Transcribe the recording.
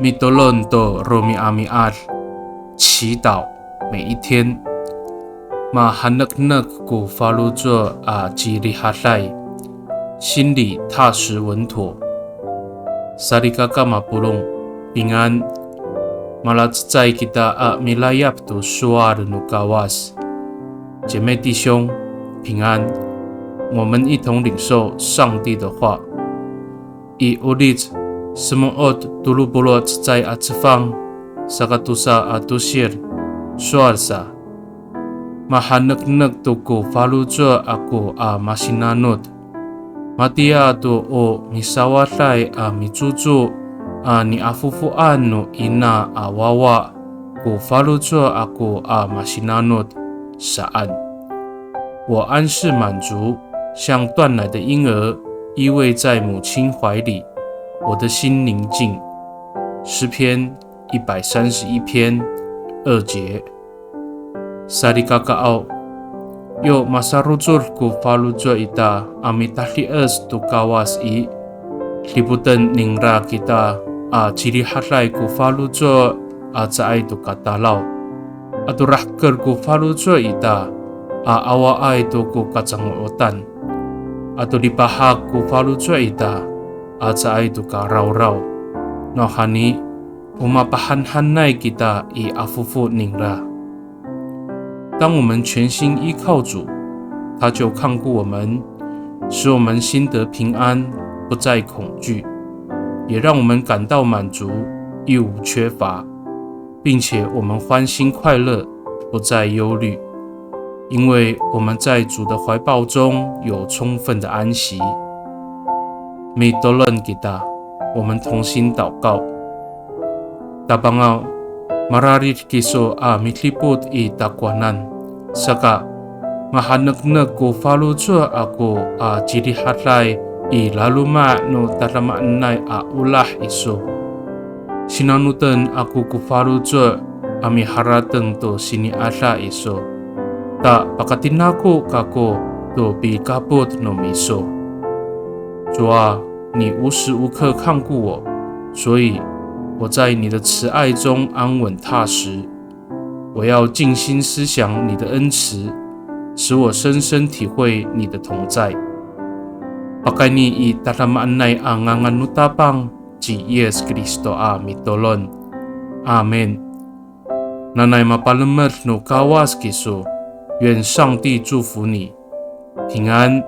米多伦多罗米阿米阿，祈祷每一天。马哈纳纳古法鲁佐阿吉里哈赖，心里踏实稳妥。萨利嘎嘎马布隆平安。马拉兹在吉达阿米拉亚布杜苏阿的努嘎瓦斯，姐妹弟兄平安。我们一同领受上帝的话。以乌利兹。Semuot dulu bolot cai atsefang sakatusa atusir suarsa mahanek-nek tuku falujua aku a masinanut matia tu o misawalai a micucu a ni afufuan no ina a wawa ku falujua aku a masinanut saan 我安适满足，像断奶的婴儿依偎在母亲怀里。我的心宁静。诗篇131篇2节。Sarikakaau yo masarujul ku falujua ita amitahlias tu kawas I liputan ningra kita a cirihalai ku falujua a caai tu katalau atu rahker ku falujua ita a awaai tu ku kacanguotan atu dipahak ku falujua ita aca itu ka raw-raw no hani umapahanhanai kita i afufu ningra。当我们全心依靠主，他就看顾我们，使我们心得平安，不再恐惧，也让我们感到满足，一无缺乏，并且我们欢欣快乐，不再忧虑，因为我们在主的怀抱中有充分的安息。Mitolon kita， 我们同心祷告。Tabangau mararit kiso a mitliput I takwanan, saka mahaneg-neg ko falujua ako a jirihatlay I laluma no tatamaanay a ulah iso. Sinanutan ako ko falujua a miharateng to siniala iso. Ta pakatinako kako to bikapot no miso。主啊，你无时无刻看顾我，所以我在你的慈爱中安稳踏实。我要静心思想你的恩慈，使我深深体会你的同在。Pakai ni I tatamaanay ang nganganutapang Ji Yes Kristo a mitolon. Amen。Nanay mapalamer no kawas kiso，愿上帝祝福你，平安。